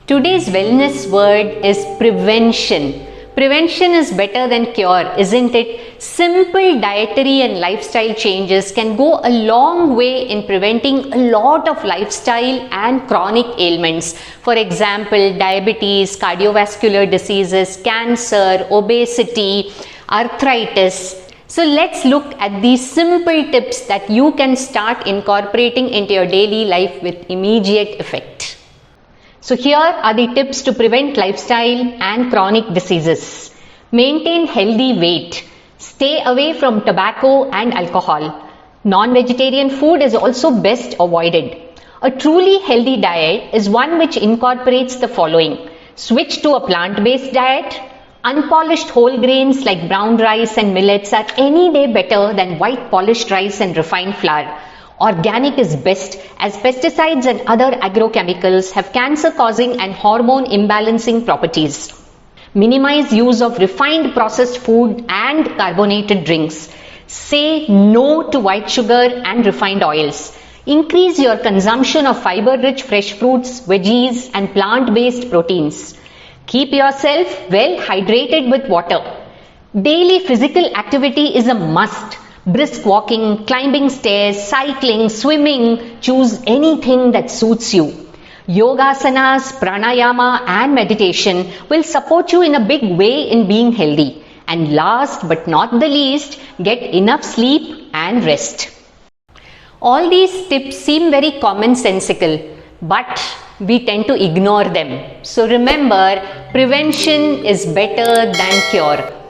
Today's wellness word is prevention. Prevention is better than cure, isn't it? Simple dietary and lifestyle changes can go a long way in preventing a lot of lifestyle and chronic ailments. For example, diabetes, cardiovascular diseases, cancer, obesity, arthritis. So let's look at these simple tips that you can start incorporating into your daily life with immediate effect. So here are the tips to prevent lifestyle and chronic diseases. Maintain healthy weight. Stay away from tobacco and alcohol. Non-vegetarian food is also best avoided. A truly healthy diet is one which incorporates the following. Switch to a plant-based diet. Unpolished whole grains like brown rice and millets are any day better than white polished rice and refined flour. Organic is best as pesticides and other agrochemicals have cancer-causing and hormone-imbalancing properties. Minimize use of refined processed food and carbonated drinks. Say no to white sugar and refined oils. Increase your consumption of fiber-rich fresh fruits, veggies and plant-based proteins. Keep yourself well hydrated with water. Daily physical activity is a must. Brisk walking, climbing stairs, cycling, swimming, choose anything that suits you. Yogasanas, pranayama and meditation will support you in a big way in being healthy. And last but not the least, get enough sleep and rest. All these tips seem very commonsensical, but we tend to ignore them. So remember, prevention is better than cure.